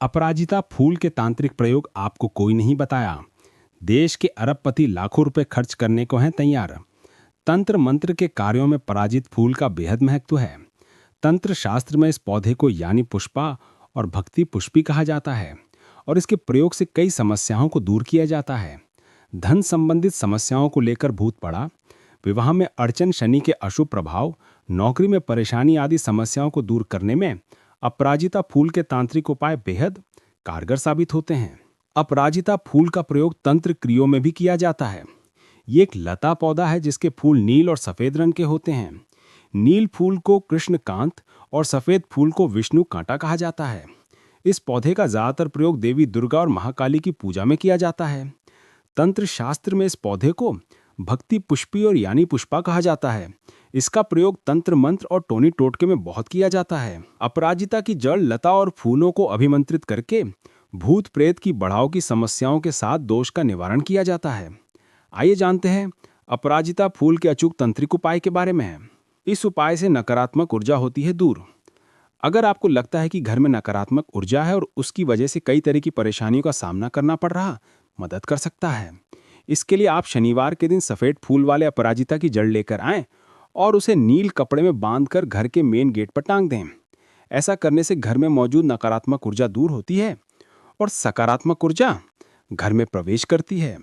अपराजिता फूल के तांत्रिक प्रयोग आपको कोई नहीं बताया। देश के अरबपति लाखों रुपए खर्च करने को हैं तैयार। तंत्र मंत्र के कार्यों में पराजित फूल का बेहद महत्व है। तंत्र शास्त्र में इस पौधे को यानी पुष्पा और भक्ति पुष्पी कहा जाता है और इसके प्रयोग से कई समस्याओं को दूर किया जाता है। धन संबंधित समस्याओं को लेकर भूत पड़ा, विवाह में अड़चन, शनि के अशुभ प्रभाव, नौकरी में परेशानी आदि समस्याओं को दूर करने में अपराजिता फूल के तांत्रिक उपाय बेहद कारगर साबित होते हैं। अपराजिता फूल का प्रयोग तंत्र क्रियाओं में भी किया जाता है। ये एक लता पौधा है जिसके फूल नील और सफेद रंग के होते हैं। नील फूल को कृष्णकांत और सफेद फूल को विष्णु कांटा कहा जाता है। इस पौधे का ज्यादातर प्रयोग देवी दुर्गा और महाकाली की पूजा में किया जाता है। तंत्र शास्त्र में इस पौधे को भक्ति पुष्पी और यानी पुष्पा कहा जाता है। इसका प्रयोग तंत्र मंत्र और टोनी टोटके में बहुत किया जाता है। अपराजिता की जड़, लता और फूलों को अभिमंत्रित करके भूत प्रेत की बढ़ाव की समस्याओं के साथ दोष का निवारण किया जाता है। आइए जानते हैं अपराजिता फूल के अचूक तंत्रिक उपाय के बारे में। इस उपाय से नकारात्मक ऊर्जा होती है दूर। अगर आपको लगता है कि घर में नकारात्मक ऊर्जा है और उसकी वजह से कई तरह की परेशानियों का सामना करना पड़ रहा, मदद कर सकता है। इसके लिए आप शनिवार के दिन सफेद फूल वाले अपराजिता की जड़ लेकर आएं और उसे नील कपड़े में बांधकर घर के मेन गेट पर टांग दें। ऐसा करने से घर में मौजूद नकारात्मक ऊर्जा दूर होती है और सकारात्मक ऊर्जा घर में प्रवेश करती है।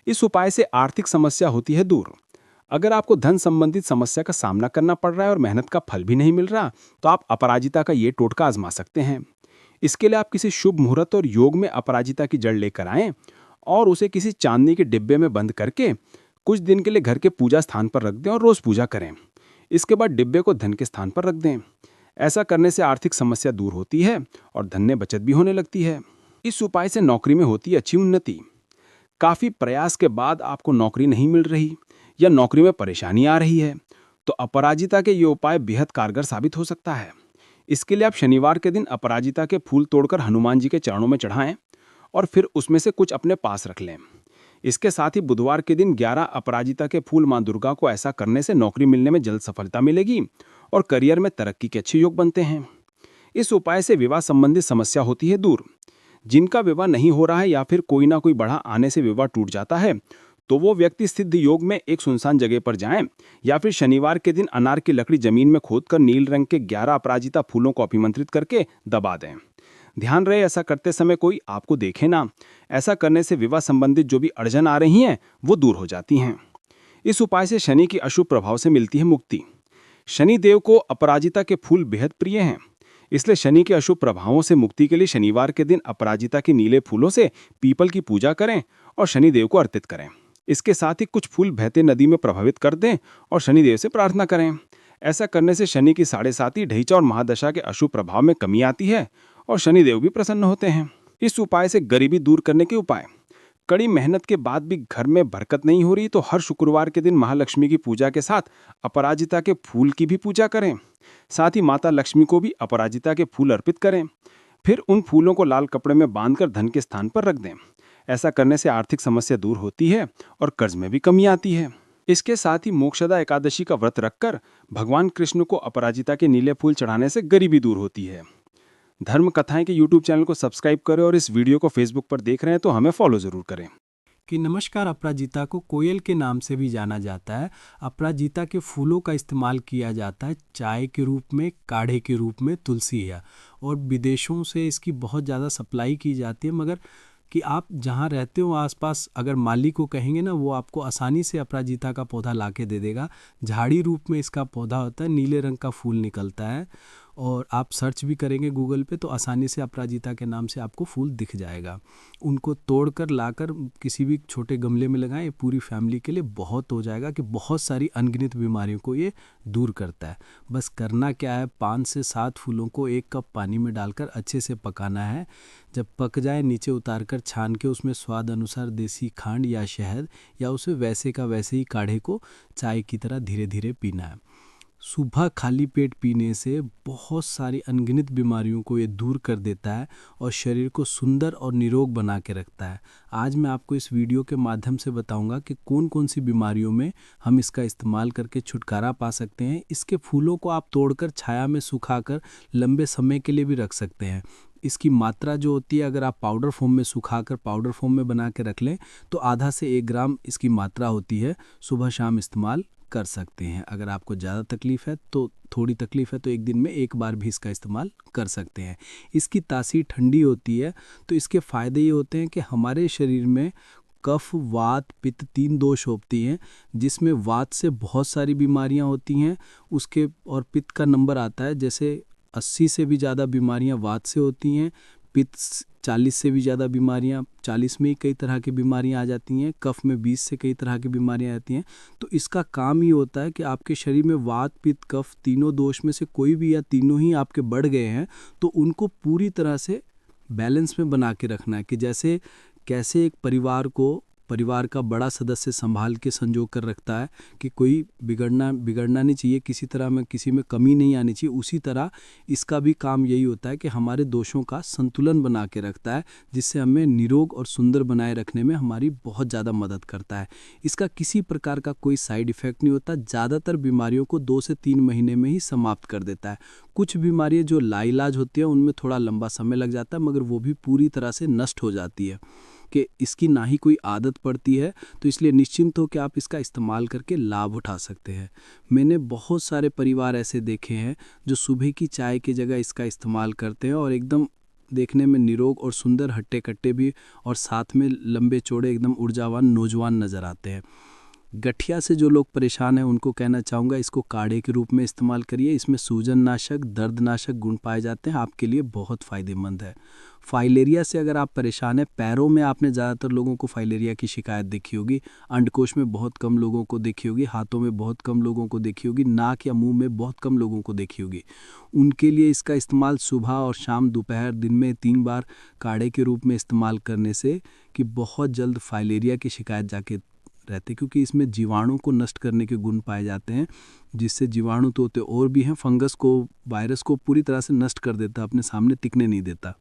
इस उपाय से आर्थिक समस्या होती है दूर। अगर आपको धन संबंधित समस्या का सामना करना पड़ रहा है और मेहनत का फल भी नहीं मिल रहा, तो आप अपराजिता का ये टोटका आजमा सकते हैं। इसके लिए आप किसी शुभ मुहूर्त और योग में अपराजिता की जड़ लेकर आएं और उसे किसी चांदी के डिब्बे में बंद करके कुछ दिन के लिए घर के पूजा स्थान पर रख दें और रोज पूजा करें। इसके बाद डिब्बे को धन के स्थान पर रख दें। ऐसा करने से आर्थिक समस्या दूर होती है और धन्य बचत भी होने लगती है। इस उपाय से नौकरी में होती है अच्छी उन्नति। काफी प्रयास के बाद आपको नौकरी नहीं मिल रही या नौकरी में परेशानी आ रही है, तो अपराजिता के ये उपाय बेहद कारगर साबित हो सकता है। इसके लिए आप शनिवार के दिन अपराजिता के फूल तोड़कर हनुमान जी के चरणों में चढ़ाएं और फिर उसमें से कुछ अपने पास रख लें। इसके साथ ही बुधवार के दिन 11 अपराजिता के फूल मां दुर्गा को ऐसा करने से नौकरी मिलने में जल्द सफलता मिलेगी और करियर में तरक्की के अच्छे योग बनते हैं। इस उपाय से विवाह संबंधित समस्या होती है दूर। जिनका विवाह नहीं हो रहा है या फिर कोई ना कोई बढ़ा आने से विवाह टूट जाता है, तो वो व्यक्ति सिद्ध योग में एक सुनसान जगह पर जाएं या फिर शनिवार के दिन अनार की लकड़ी जमीन में खोदकर नील रंग के 11 अपराजिता फूलों को अभिमंत्रित करके दबा दें। ध्यान रहे ऐसा करते समय कोई आपको देखे ना। ऐसा करने से विवाह संबंधित जो भी अड़चन आ रही हैं वो दूर हो जाती हैं। इस उपाय से शनि की अशुभ प्रभाव से मिलती है मुक्ति। शनि देव को अपराजिता के फूल बेहद प्रिय हैं, इसलिए शनि के अशुभ प्रभावों से मुक्ति के लिए शनिवार के दिन अपराजिता के नीले फूलों से पीपल की पूजा करें और शनि देव को अर्पित करें। इसके साथ ही कुछ फूल बहते नदी में प्रभावित कर दें और शनि देव से प्रार्थना करें। ऐसा करने से शनि की 7.5 ढैचा और महादशा के अशुभ प्रभाव में कमी आती है और शनिदेव भी प्रसन्न होते हैं। इस उपाय से गरीबी दूर करने के उपाय। कड़ी मेहनत के बाद भी घर में बरकत नहीं हो रही, तो हर शुक्रवार के दिन महालक्ष्मी की पूजा के साथ अपराजिता के फूल की भी पूजा करें। साथ ही माता लक्ष्मी को भी अपराजिता के फूल अर्पित करें। फिर उन फूलों को लाल कपड़े में बांधकर धन के स्थान पर रख दें। ऐसा करने से आर्थिक समस्या दूर होती है और कर्ज में भी कमी आती है। इसके साथ ही मोक्षदा एकादशी का व्रत रखकर भगवान कृष्ण को अपराजिता के नीले फूल चढ़ाने से गरीबी दूर होती है। धर्म कथाएं के YouTube चैनल को सब्सक्राइब करें और इस वीडियो को फेसबुक पर देख रहे हैं तो हमें फॉलो जरूर करें। कि नमस्कार, अपराजिता को कोयल के नाम से भी जाना जाता है। अपराजिता के फूलों का इस्तेमाल किया जाता है चाय के रूप में, काढ़े के रूप में, तुलसी है, और विदेशों से इसकी बहुत ज़्यादा सप्लाई की जाती है। मगर कि आप जहाँ रहते हो आसपास अगर माली को कहेंगे ना, वो आपको आसानी से अपराजिता का पौधा ला के दे देगा। झाड़ी रूप में इसका पौधा होता है, नीले रंग का फूल निकलता है और आप सर्च भी करेंगे गूगल पे तो आसानी से अपराजिता के नाम से आपको फूल दिख जाएगा। उनको तोड़कर लाकर किसी भी छोटे गमले में लगाएं, पूरी फैमिली के लिए बहुत हो जाएगा कि बहुत सारी अनगिनत बीमारियों को ये दूर करता है। बस करना क्या है, 5 से 7 फूलों को 1 कप पानी में डालकर अच्छे से पकाना है। जब पक जाए नीचे उतार कर छान के उसमें स्वाद अनुसार देसी खांड या शहद या उसे वैसे का वैसे ही काढ़े को चाय की तरह धीरे धीरे पीना है। सुबह खाली पेट पीने से बहुत सारी अनगिनत बीमारियों को ये दूर कर देता है और शरीर को सुंदर और निरोग बना के रखता है। आज मैं आपको इस वीडियो के माध्यम से बताऊंगा कि कौन कौन सी बीमारियों में हम इसका इस्तेमाल करके छुटकारा पा सकते हैं। इसके फूलों को आप तोड़कर छाया में सुखाकर लंबे समय के लिए भी रख सकते हैं। इसकी मात्रा जो होती है, अगर आप पाउडर फॉर्म में सुखाकर पाउडर फॉर्म में बना के रख लें तो आधा से 1 ग्राम इसकी मात्रा होती है। सुबह शाम इस्तेमाल कर सकते हैं। अगर आपको ज़्यादा तकलीफ़ है तो थोड़ी तकलीफ़ है तो एक दिन में 1 बार भी इसका इस्तेमाल कर सकते हैं। इसकी तासीर ठंडी होती है तो इसके फ़ायदे ये होते हैं कि हमारे शरीर में कफ, वात, पित्त 3 दोष होती हैं, जिसमें वात से बहुत सारी बीमारियां होती हैं उसके, और पित्त का नंबर आता है जैसे 80 से भी ज़्यादा बीमारियां वात से होती हैं, पित्त 40 से भी ज़्यादा बीमारियां, 40 में ही कई तरह की बीमारियां आ जाती हैं, कफ में 20 से कई तरह की बीमारियां आती हैं। तो इसका काम ये होता है कि आपके शरीर में वात, पित्त, कफ तीनों दोष में से कोई भी या तीनों ही आपके बढ़ गए हैं तो उनको पूरी तरह से बैलेंस में बना के रखना है। कि जैसे कैसे एक परिवार का बड़ा सदस्य संभाल के संजो कर रखता है कि कोई बिगड़ना नहीं चाहिए, किसी तरह में किसी में कमी नहीं आनी चाहिए, उसी तरह इसका भी काम यही होता है कि हमारे दोषों का संतुलन बना के रखता है, जिससे हमें निरोग और सुंदर बनाए रखने में हमारी बहुत ज़्यादा मदद करता है। इसका किसी प्रकार का कोई साइड इफ़ेक्ट नहीं होता। ज़्यादातर बीमारियों को 2 से 3 महीने में ही समाप्त कर देता है। कुछ बीमारियाँ जो लाइलाज होती हैं उनमें थोड़ा लंबा समय लग जाता है, मगर वो भी पूरी तरह से नष्ट हो जाती है। कि इसकी ना ही कोई आदत पड़ती है, तो इसलिए निश्चिंत हो कि आप इसका इस्तेमाल करके लाभ उठा सकते हैं। मैंने बहुत सारे परिवार ऐसे देखे हैं जो सुबह की चाय की जगह इसका इस्तेमाल करते हैं और एकदम देखने में निरोग और सुंदर, हट्टे कट्टे भी, और साथ में लंबे चौड़े एकदम ऊर्जावान नौजवान नज़र आते हैं। गठिया से जो लोग परेशान हैं उनको कहना चाहूँगा इसको काढ़े के रूप में इस्तेमाल करिए। इसमें सूजन नाशक, दर्दनाशक गुण पाए जाते हैं, आपके लिए बहुत फ़ायदेमंद है। फाइलेरिया से अगर आप परेशान हैं, पैरों में आपने ज़्यादातर लोगों को फाइलेरिया की शिकायत देखी होगी, अंडकोश में बहुत कम लोगों को देखी होगी, हाथों में बहुत कम लोगों को देखी होगी, नाक या मुंह में बहुत कम लोगों को देखी होगी। उनके लिए इसका इस्तेमाल सुबह और शाम, दोपहर, दिन में 3 बार काढ़े के रूप में इस्तेमाल करने से कि बहुत जल्द फाइलेरिया की शिकायत जाके रहते, क्योंकि इसमें जीवाणु को नष्ट करने के गुण पाए जाते हैं, जिससे जीवाणु तो होते और भी हैं, फंगस को, वायरस को पूरी तरह से नष्ट कर देता, अपने सामने टिकने नहीं देता।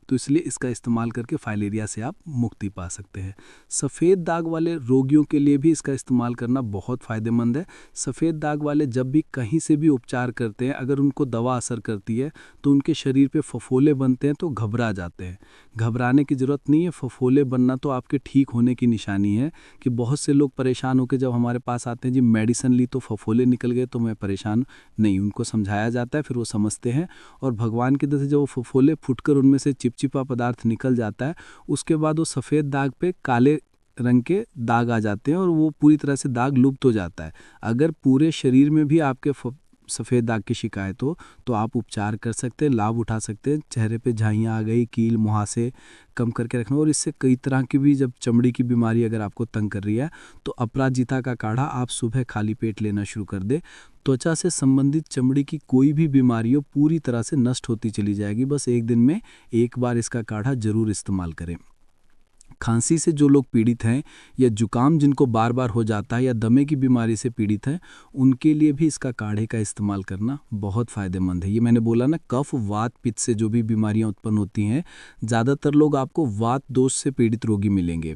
तो इसलिए इसका इस्तेमाल करके फाइलेरिया से आप मुक्ति पा सकते हैं। सफ़ेद दाग वाले रोगियों के लिए भी इसका इस्तेमाल करना बहुत फ़ायदेमंद है। सफ़ेद दाग वाले जब भी कहीं से भी उपचार करते हैं, अगर उनको दवा असर करती है तो उनके शरीर पे फफोले बनते हैं, तो घबरा जाते हैं। घबराने की ज़रूरत नहीं है, फफोले बनना तो आपके ठीक होने की निशानी है। कि बहुत से लोग परेशान होकर जब हमारे पास आते हैं, जी मेडिसिन ली तो फफोले निकल गए तो मैं परेशान नहीं, उनको समझाया जाता है, फिर वो समझते हैं और भगवान की तरफ से जब वो फफोले फूटकर उनमें से चिपचिपा पदार्थ निकल जाता है, उसके बाद वो सफ़ेद दाग पे काले रंग के दाग आ जाते हैं और वो पूरी तरह से दाग लुप्त हो जाता है। अगर पूरे शरीर में भी आपके सफ़ेद दाग की शिकायत हो तो आप उपचार कर सकते हैं, लाभ उठा सकते हैं। चेहरे पे झाइयाँ आ गई, कील मुहासे कम करके रखना, और इससे कई तरह की भी, जब चमड़ी की बीमारी अगर आपको तंग कर रही है तो अपराजिता का काढ़ा आप सुबह खाली पेट लेना शुरू कर दे। त्वचा से संबंधित चमड़ी की कोई भी बीमारी हो पूरी तरह से नष्ट होती चली जाएगी। बस एक दिन में 1 बार इसका काढ़ा ज़रूर इस्तेमाल करें। खांसी से जो लोग पीड़ित हैं या जुकाम जिनको बार बार हो जाता है या दमे की बीमारी से पीड़ित हैं, उनके लिए भी इसका काढ़े का इस्तेमाल करना बहुत फ़ायदेमंद है। ये मैंने बोला ना, कफ, वात, पित्त से जो भी बीमारियां उत्पन्न होती हैं, ज़्यादातर लोग आपको वात दोष से पीड़ित रोगी मिलेंगे,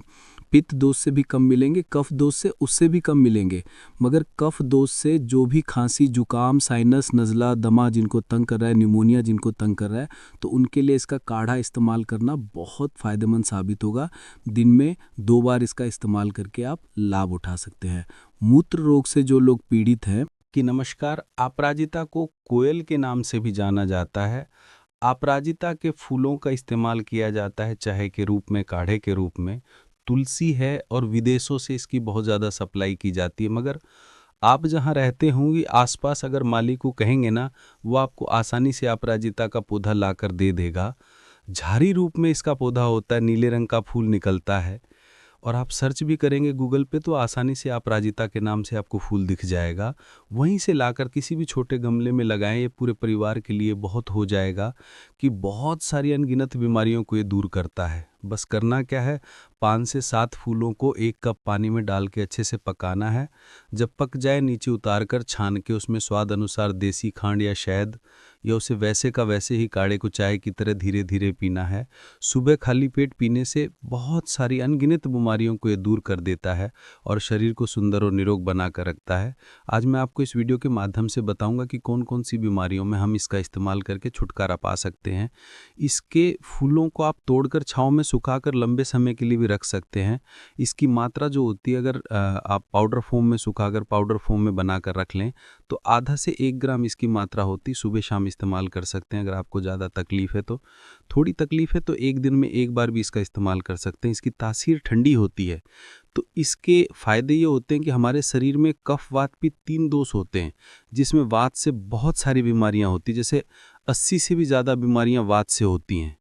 पित्त दोष से भी कम मिलेंगे, कफ दोष से उससे भी कम मिलेंगे। मगर कफ दोष से जो भी खांसी, जुकाम, साइनस, नज़ला, दमा जिनको तंग कर रहा है, निमोनिया जिनको तंग कर रहा है, तो उनके लिए इसका काढ़ा इस्तेमाल करना बहुत फ़ायदेमंद साबित होगा। दिन में 2 बार इसका इस्तेमाल करके आप लाभ उठा सकते हैं। मूत्र रोग से जो लोग पीड़ित हैं, कि नमस्कार, अपराजिता को कोयल के नाम से भी जाना जाता है। अपराजिता के फूलों का इस्तेमाल किया जाता है चाय के रूप में, काढ़े के रूप में। तुलसी है और विदेशों से इसकी बहुत ज़्यादा सप्लाई की जाती है, मगर आप जहाँ रहते होंगे आसपास अगर माली को कहेंगे ना, वो आपको आसानी से अपराजिता का पौधा लाकर दे देगा। झाड़ी रूप में इसका पौधा होता है, नीले रंग का फूल निकलता है, और आप सर्च भी करेंगे गूगल पे तो आसानी से अपराजिता के नाम से आपको फूल दिख जाएगा। वहीं से लाकर किसी भी छोटे गमले में लगाएं, ये पूरे परिवार के लिए बहुत हो जाएगा कि बहुत सारी अनगिनत बीमारियों को ये दूर करता है। बस करना क्या है, 5 से 7 फूलों को 1 कप पानी में डाल के अच्छे से पकाना है। जब पक जाए नीचे उतार कर छान के उसमें स्वाद अनुसार देसी खांड या शहद या उसे वैसे का वैसे ही काढ़े को चाय की तरह धीरे धीरे पीना है। सुबह खाली पेट पीने से बहुत सारी अनगिनत बीमारियों को ये दूर कर देता है और शरीर को सुंदर और निरोग बना कर रखता है। आज मैं आपको इस वीडियो के माध्यम से बताऊंगा कि कौन कौन सी बीमारियों में हम इसका इस्तेमाल करके छुटकारा पा सकते हैं। इसके फूलों को आप तोड़कर छांव में सुखाकर लंबे समय के लिए भी रख सकते हैं। इसकी मात्रा जो होती है, अगर आप पाउडर फॉर्म में सुखाकर पाउडर फॉर्म में बनाकर रख लें तो आधा से 1 ग्राम इसकी मात्रा होती। सुबह शाम इस्तेमाल कर सकते हैं। अगर आपको ज़्यादा तकलीफ है तो, थोड़ी तकलीफ है तो 1 दिन में 1 बार भी इसका इस्तेमाल कर सकते हैं। इसकी तासीर ठंडी होती है तो इसके फ़ायदे ये होते हैं कि हमारे शरीर में कफ वात पित्त 3 दोष होते हैं, जिसमें वात से बहुत सारी बीमारियां होती हैं। जैसे 80 से भी ज़्यादा बीमारियां वात से होती हैं।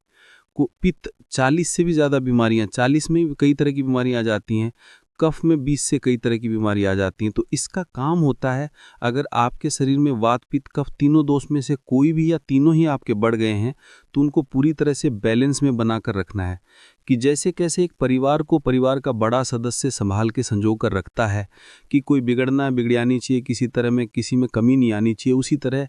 को पित्त 40 से भी ज़्यादा बीमारियां, 40 में भी कई तरह की बीमारियां आ जाती हैं। कफ में 20 से कई तरह की बीमारी आ जाती हैं। तो इसका काम होता है, अगर आपके शरीर में वात पित्त कफ तीनों दोष में से कोई भी या तीनों ही आपके बढ़ गए हैं तो उनको पूरी तरह से बैलेंस में बनाकर रखना है। कि जैसे कैसे एक परिवार को परिवार का बड़ा सदस्य संभाल के संजो कर रखता है कि कोई बिगड़ना बिगड़ानी चाहिए, किसी तरह में किसी में कमी नहीं आनी चाहिए, उसी तरह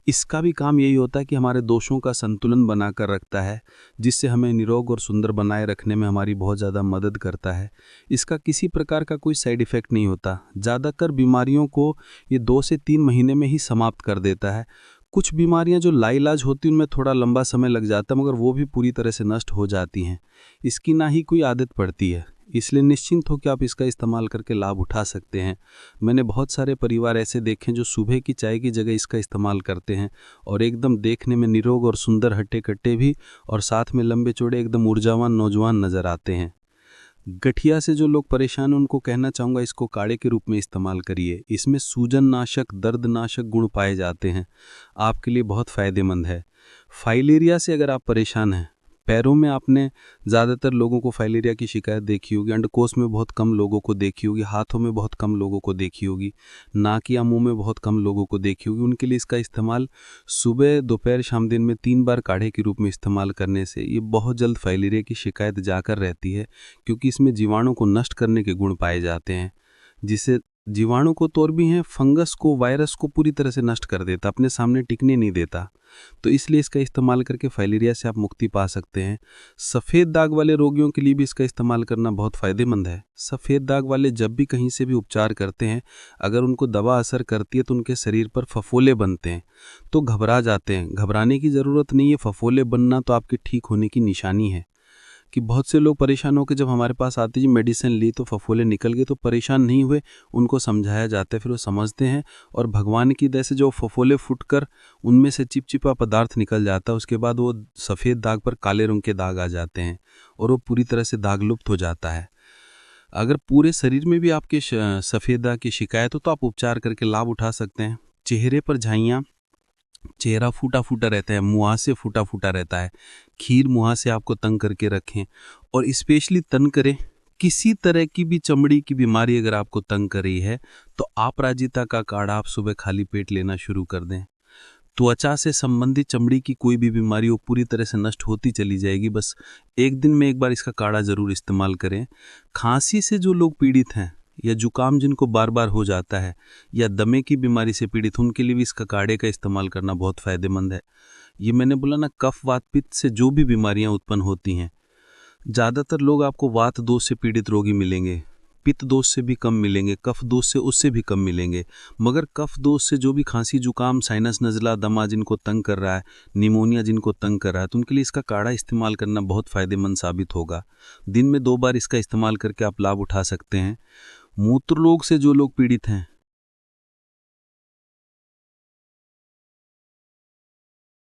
इसका भी काम यही होता है कि हमारे दोषों का संतुलन बनाकर रखता है, जिससे हमें निरोग और सुंदर बनाए रखने में हमारी बहुत ज़्यादा मदद करता है। इसका किसी प्रकार का कोई साइड इफ़ेक्ट नहीं होता। ज़्यादातर बीमारियों को ये 2 से 3 महीने में ही समाप्त कर देता है। कुछ बीमारियां जो लाइलाज होती हैं उनमें थोड़ा लंबा समय लग जाता है, मगर वो भी पूरी तरह से नष्ट हो जाती हैं। इसकी ना ही कोई आदत पड़ती है, इसलिए निश्चिंत हो कि आप इसका इस्तेमाल करके लाभ उठा सकते हैं। मैंने बहुत सारे परिवार ऐसे देखे हैं जो सुबह की चाय की जगह इसका इस्तेमाल करते हैं और एकदम देखने में निरोग और सुंदर हट्टे कट्टे भी, और साथ में लंबे चौड़े एकदम ऊर्जावान नौजवान नजर आते हैं। गठिया से जो लोग परेशान हैं उनको कहना चाहूँगा, इसको काढ़े के रूप में इस्तेमाल करिए। इसमें सूजन नाशक, दर्द नाशक गुण पाए जाते हैं, आपके लिए बहुत फ़ायदेमंद है। फाइलेरिया से अगर आप परेशान हैं, पैरों में आपने ज़्यादातर लोगों को फाइलेरिया की शिकायत देखी होगी, अंडकोश में बहुत कम लोगों को देखी होगी, हाथों में बहुत कम लोगों को देखी होगी, नाक या मुंह में बहुत कम लोगों को देखी होगी। उनके लिए इसका इस्तेमाल सुबह दोपहर शाम दिन में 3 बार काढ़े के रूप में इस्तेमाल करने से ये बहुत जल्द फाइलेरिया की शिकायत जाकर रहती है, क्योंकि इसमें जीवाणु को नष्ट करने के गुण पाए जाते हैं। जिससे जीवाणु को तो और भी हैं, फंगस को, वायरस को पूरी तरह से नष्ट कर देता, अपने सामने टिकने नहीं देता। तो इसलिए इसका इस्तेमाल करके फाइलेरिया से आप मुक्ति पा सकते हैं। सफ़ेद दाग वाले रोगियों के लिए भी इसका इस्तेमाल करना बहुत फ़ायदेमंद है। सफ़ेद दाग वाले जब भी कहीं से भी उपचार करते हैं, अगर उनको दवा असर करती है तो उनके शरीर पर फफोले बनते हैं, तो घबरा जाते हैं। घबराने की ज़रूरत नहीं है, फफोले बनना तो आपके ठीक होने की निशानी है। कि बहुत से लोग परेशान होकर जब हमारे पास आते जी मेडिसिन ली तो फफोले निकल गए, तो परेशान नहीं हुए, उनको समझाया जाता है, फिर वो समझते हैं और भगवान की दया से जो फफोले फूटकर उनमें से चिपचिपा पदार्थ निकल जाता है, उसके बाद वो सफ़ेद दाग पर काले रंग के दाग आ जाते हैं और वो पूरी तरह से दाग लुप्त हो जाता है। अगर पूरे शरीर में भी आपके सफ़ेद दाग की शिकायत हो तो आप उपचार करके लाभ उठा सकते हैं। चेहरे पर झाइयाँ, चेहरा फूटा फूटा रहता है, मुहासे फूटा फूटा रहता है, खीर मुहासे आपको तंग करके रखें, और स्पेशली तंग करें, किसी तरह की भी चमड़ी की बीमारी अगर आपको तंग कर रही है तो अपराजिता का काढ़ा आप सुबह खाली पेट लेना शुरू कर दें। त्वचा से संबंधित चमड़ी की कोई भी बीमारी वो पूरी तरह से नष्ट होती चली जाएगी। बस 1 दिन में 1 बार इसका काढ़ा ज़रूर इस्तेमाल करें। खांसी से जो लोग पीड़ित हैं या जुकाम जिनको बार बार हो जाता है या दमे की बीमारी से पीड़ित, उनके लिए भी इसका काढ़े का इस्तेमाल करना बहुत फ़ायदेमंद है। ये मैंने बोला ना, कफ वात पित्त से जो भी बीमारियां उत्पन्न होती हैं, ज़्यादातर लोग आपको वात दोष से पीड़ित रोगी मिलेंगे, पित्त दोष से भी कम मिलेंगे, कफ दोष से उससे भी कम मिलेंगे। मगर कफ दोष से जो भी खांसी जुकाम, साइनस नज़ला, दमा जिनको तंग कर रहा है, निमोनिया जिनको तंग कर रहा है, तो उनके लिए इसका काढ़ा इस्तेमाल करना बहुत फ़ायदेमंद साबित होगा। दिन में 2 बार इसका इस्तेमाल करके आप लाभ उठा सकते हैं। मूत्र रोग से जो लोग पीड़ित हैं,